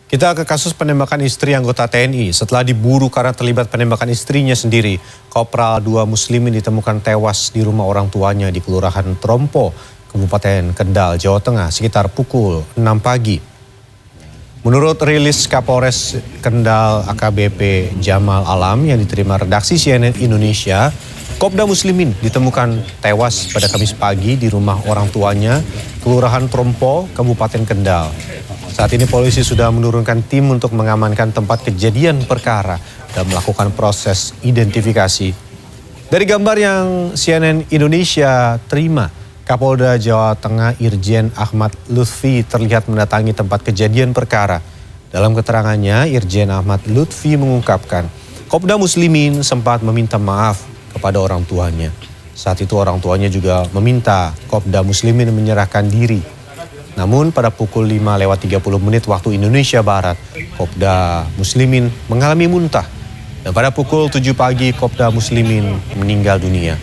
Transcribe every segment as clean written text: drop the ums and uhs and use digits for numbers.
Kita ke kasus penembakan istri anggota TNI. Setelah diburu karena terlibat penembakan istrinya sendiri, Kopral 2 Muslimin ditemukan tewas di rumah orang tuanya di Kelurahan Trompo, Kabupaten Kendal, Jawa Tengah sekitar pukul 6 pagi. Menurut rilis Kapolres Kendal AKBP Jamal Alam yang diterima redaksi CNN Indonesia, Kopda Muslimin ditemukan tewas pada Kamis pagi di rumah orang tuanya, Kelurahan Trompo, Kabupaten Kendal. Saat ini polisi sudah menurunkan tim untuk mengamankan tempat kejadian perkara dan melakukan proses identifikasi. Dari gambar yang CNN Indonesia terima, Kapolda Jawa Tengah Irjen Ahmad Lutfi terlihat mendatangi tempat kejadian perkara. Dalam keterangannya, Irjen Ahmad Lutfi mengungkapkan, Kopda Muslimin sempat meminta maaf kepada orang tuanya. Saat itu orang tuanya juga meminta Kopda Muslimin menyerahkan diri. Namun pada pukul 5:30 waktu Indonesia Barat, Kopda Muslimin mengalami muntah. Dan pada pukul 7 pagi, Kopda Muslimin meninggal dunia.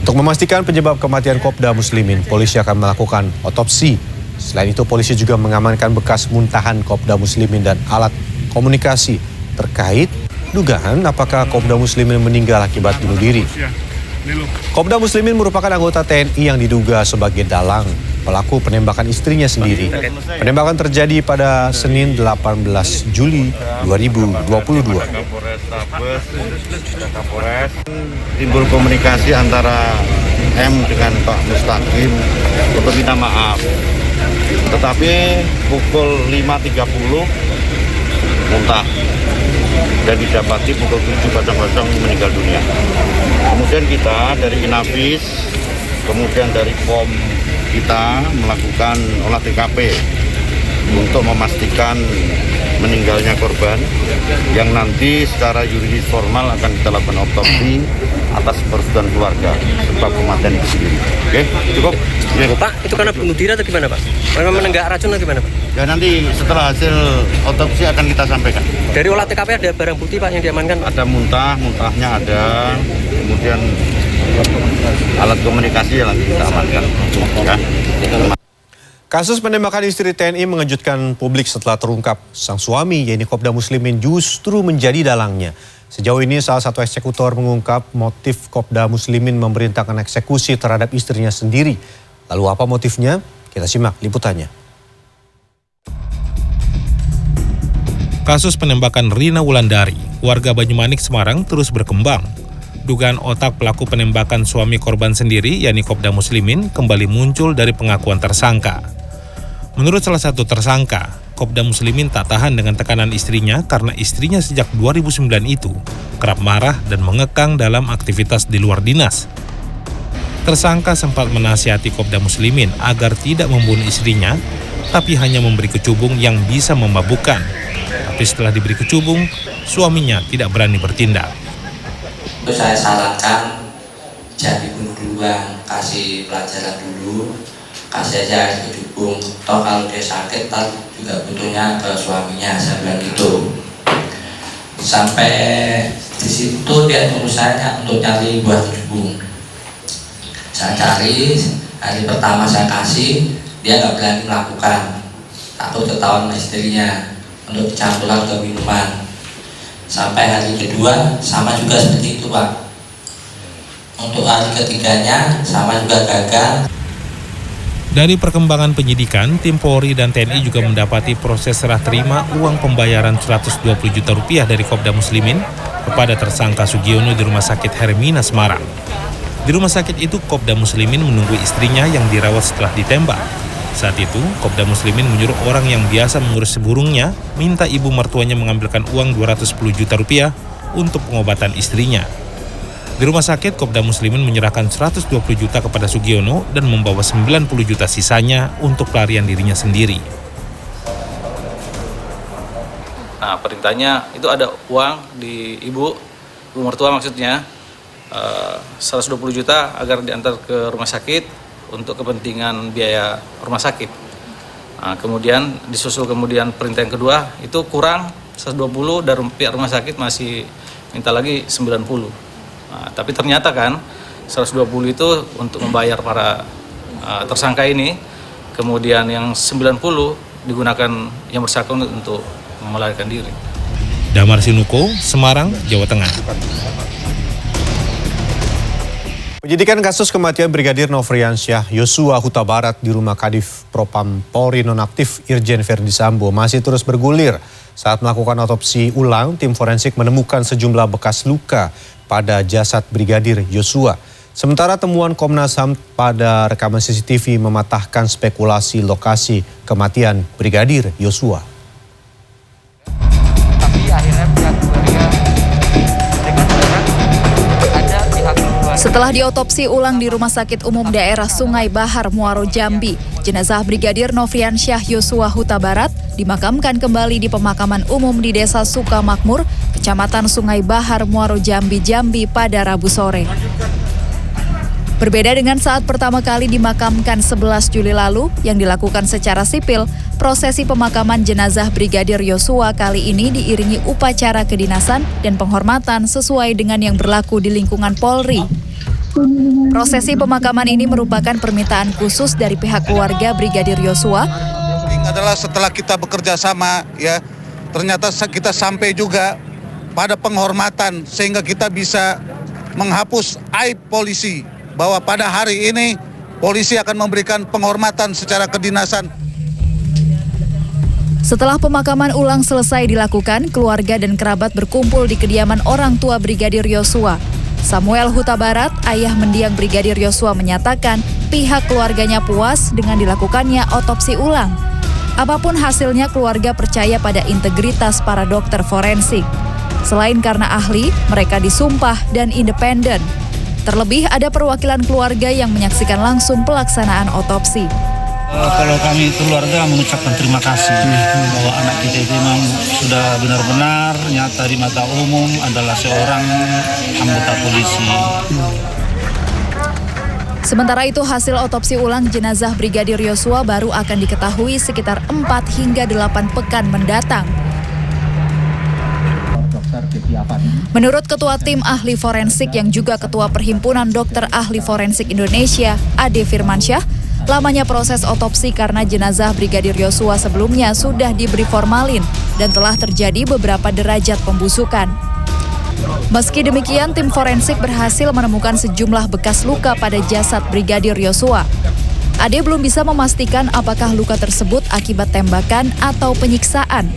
Untuk memastikan penyebab kematian Kopda Muslimin, polisi akan melakukan otopsi. Selain itu, polisi juga mengamankan bekas muntahan Kopda Muslimin dan alat komunikasi terkait dugaan apakah Kopda Muslimin meninggal akibat bunuh diri. Kopda Muslimin merupakan anggota TNI yang diduga sebagai dalang pelaku penembakan istrinya sendiri. Penembakan terjadi pada Senin 18 Juli 2022. Timbul komunikasi antara M dengan Pak Mustaqim untuk minta maaf. Tetapi pukul 5.30 muntah dan didapati pukul 7.00 meninggal dunia. Kemudian kita dari Inafis, kemudian dari POM kita melakukan olah TKP untuk memastikan meninggalnya korban yang nanti secara yuridis formal akan kita lakukan otopsi atas persetujuan keluarga sebab kematian itu sendiri. Oke, cukup? Ya. Pak, itu karena bunuh diri atau gimana Pak? Memang menenggak racun atau gimana Pak? Ya nanti setelah hasil otopsi akan kita sampaikan. Dari olah TKP ada barang bukti Pak yang diamankan? Ada muntahnya ada, kemudian alat komunikasi yang nanti kita amankan. Ya. Kasus penembakan istri TNI mengejutkan publik setelah terungkap sang suami, yaitu Kopda Muslimin, justru menjadi dalangnya. Sejauh ini salah satu eksekutor mengungkap motif Kopda Muslimin memerintahkan eksekusi terhadap istrinya sendiri. Lalu apa motifnya? Kita simak liputannya. Kasus penembakan Rina Wulandari, warga Banyumanik, Semarang terus berkembang. Dugaan otak pelaku penembakan suami korban sendiri, yakni Kopda Muslimin, kembali muncul dari pengakuan tersangka. Menurut salah satu tersangka, Kopda Muslimin tak tahan dengan tekanan istrinya karena istrinya sejak 2009 itu kerap marah dan mengekang dalam aktivitas di luar dinas. Tersangka sempat menasihati Kopda Muslimin agar tidak membunuh istrinya, tapi hanya memberi kecubung yang bisa memabukkan. Tapi setelah diberi kecubung, suaminya tidak berani bertindak. Saya sarankan jangan dibunuh duluan, kasih pelajaran dulu, kasih aja kecubung. Toh kalau dia sakit, juga butuhnya ke suaminya, saya bilang gitu. Sampai di situ dia tunggu saya untuk cari buah kecubung. Saya cari, hari pertama saya kasih, dia nggak berani melakukan, takut ketahuan istrinya untuk campuran ke minuman. Sampai hari kedua sama juga seperti itu Pak. Untuk hari ketiganya sama juga gagal. Dari perkembangan penyidikan, tim Polri dan TNI juga mendapati proses serah terima uang pembayaran 120 juta rupiah dari Kopda Muslimin kepada tersangka Sugiono di Rumah Sakit Hermina, Semarang. Di rumah sakit itu, Kopda Muslimin menunggu istrinya yang dirawat setelah ditembak. Saat itu, Kopda Muslimin menyuruh orang yang biasa mengurus burungnya minta ibu mertuanya mengambilkan uang 210 juta rupiah untuk pengobatan istrinya. Di rumah sakit, Kopda Muslimin menyerahkan 120 juta kepada Sugiono dan membawa 90 juta sisanya untuk pelarian dirinya sendiri. Nah, perintahnya itu ada uang di ibu mertua maksudnya, 120 juta agar diantar ke rumah sakit untuk kepentingan biaya rumah sakit. Nah, kemudian disusul kemudian perintah yang kedua itu kurang 120 dan pihak rumah sakit masih minta lagi 90. Nah, tapi ternyata kan 120 itu untuk membayar para tersangka ini, kemudian yang 90 digunakan yang bersangkutan untuk melarikan diri. Damar Sinuko, Semarang, Jawa Tengah. Penyidikan kasus kematian Brigadir Nofriansyah Yosua Huta Barat di rumah Kadif Propam Polri nonaktif Irjen Verdi Sambo masih terus bergulir. Saat melakukan otopsi ulang, tim forensik menemukan sejumlah bekas luka pada jasad Brigadir Yosua. Sementara temuan Komnas HAM pada rekaman CCTV mematahkan spekulasi lokasi kematian Brigadir Yosua. Tapi akhirnya pihak keluarga dengan benar ada pihak keluarga. Setelah diotopsi ulang di Rumah Sakit Umum Daerah Sungai Bahar, Muaro Jambi, jenazah Brigadir Nofriansyah Yosua Huta Barat dimakamkan kembali di pemakaman umum di Desa Sukamakmur, Kecamatan Sungai Bahar, Muaro Jambi, Jambi pada Rabu sore. Berbeda dengan saat pertama kali dimakamkan 11 Juli lalu yang dilakukan secara sipil, prosesi pemakaman jenazah Brigadir Yosua kali ini diiringi upacara kedinasan dan penghormatan sesuai dengan yang berlaku di lingkungan Polri. Prosesi pemakaman ini merupakan permintaan khusus dari pihak keluarga Brigadir Yosua. Adalah setelah kita bekerja sama, ya, ternyata kita sampai juga pada penghormatan sehingga kita bisa menghapus aib polisi. Bahwa pada hari ini polisi akan memberikan penghormatan secara kedinasan. Setelah pemakaman ulang selesai dilakukan, keluarga dan kerabat berkumpul di kediaman orang tua Brigadir Yosua. Samuel Huta Barat, ayah mendiang Brigadir Yosua, menyatakan pihak keluarganya puas dengan dilakukannya otopsi ulang. Apapun hasilnya, keluarga percaya pada integritas para dokter forensik. Selain karena ahli, mereka disumpah dan independen. Terlebih ada perwakilan keluarga yang menyaksikan langsung pelaksanaan otopsi. Kalau kami keluarga mengucapkan terima kasih bahwa anak kita itu memang sudah benar-benar nyata di mata umum adalah seorang anggota polisi. Sementara itu hasil otopsi ulang jenazah Brigadir Yosua baru akan diketahui sekitar 4 hingga 8 pekan mendatang. Menurut Ketua Tim Ahli Forensik yang juga Ketua Perhimpunan Dokter Ahli Forensik Indonesia, Ade Firmansyah, lamanya proses otopsi karena jenazah Brigadir Yosua sebelumnya sudah diberi formalin dan telah terjadi beberapa derajat pembusukan. Meski demikian, tim forensik berhasil menemukan sejumlah bekas luka pada jasad Brigadir Yosua. Ade belum bisa memastikan apakah luka tersebut akibat tembakan atau penyiksaan.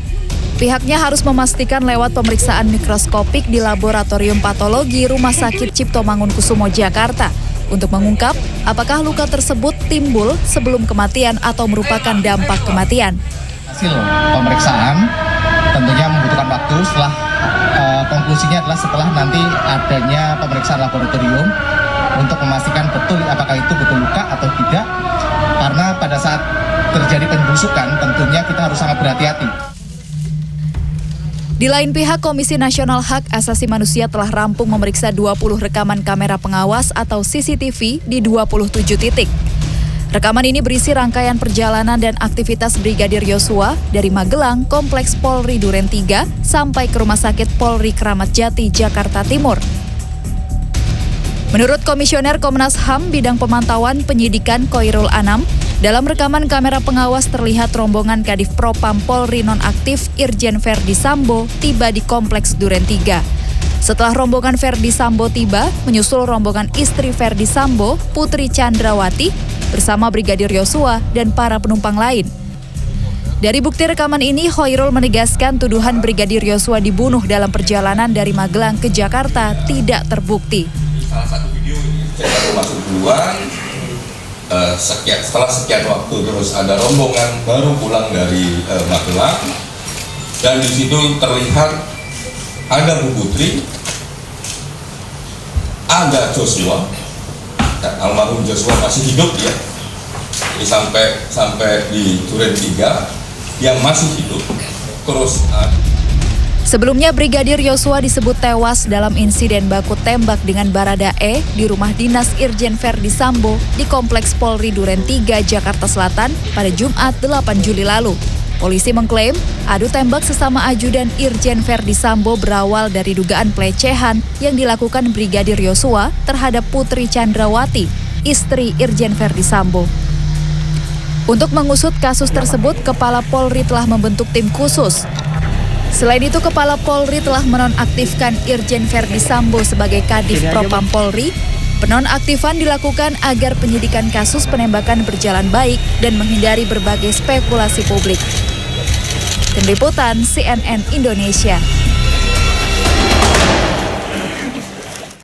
Pihaknya harus memastikan lewat pemeriksaan mikroskopik di Laboratorium Patologi Rumah Sakit Cipto Mangunkusumo, Jakarta untuk mengungkap apakah luka tersebut timbul sebelum kematian atau merupakan dampak kematian. Hasil pemeriksaan tentunya membutuhkan waktu setelah konklusinya adalah setelah nanti adanya pemeriksaan laboratorium untuk memastikan betul apakah itu betul luka atau tidak, karena pada saat terjadi pembusukan tentunya kita harus sangat berhati-hati. Di lain pihak, Komisi Nasional Hak Asasi Manusia telah rampung memeriksa 20 rekaman kamera pengawas atau CCTV di 27 titik. Rekaman ini berisi rangkaian perjalanan dan aktivitas Brigadir Yosua dari Magelang, Kompleks Polri Duren 3, sampai ke Rumah Sakit Polri Kramat Jati, Jakarta Timur. Menurut Komisioner Komnas HAM Bidang Pemantauan Penyidikan Koirul Anam, dalam rekaman kamera pengawas terlihat rombongan Kadif Propam Polri nonaktif Irjen Verdi Sambo tiba di Kompleks Duren 3. Setelah rombongan Verdi Sambo tiba, menyusul rombongan istri Verdi Sambo, Putri Chandrawati, bersama Brigadir Yosua dan para penumpang lain. Dari bukti rekaman ini, Khoirul menegaskan tuduhan Brigadir Yosua dibunuh dalam perjalanan dari Magelang ke Jakarta tidak terbukti. Salah satu video ini baru masuk duluan, setelah sekian waktu terus ada rombongan baru pulang dari Magelang, dan di situ terlihat ada Bu Putri, ada Joshua, dan almarhum Joshua masih hidup ya, jadi sampai di Duren 3 yang masih hidup terus. Sebelumnya Brigadir Yosua disebut tewas dalam insiden baku tembak dengan Baradae di rumah dinas Irjen Verdi Sambo di Kompleks Polri Duren 3, Jakarta Selatan pada Jumat 8 Juli lalu. Polisi mengklaim adu tembak sesama ajudan Irjen Verdi Sambo berawal dari dugaan pelecehan yang dilakukan Brigadir Yosua terhadap Putri Chandrawati, istri Irjen Verdi Sambo. Untuk mengusut kasus tersebut, Kepala Polri telah membentuk tim khusus. Selain itu, Kepala Polri telah menonaktifkan Irjen Verdi Sambo sebagai Kadif Propam Polri. Penonaktifan dilakukan agar penyidikan kasus penembakan berjalan baik dan menghindari berbagai spekulasi publik. Tim Liputan CNN Indonesia.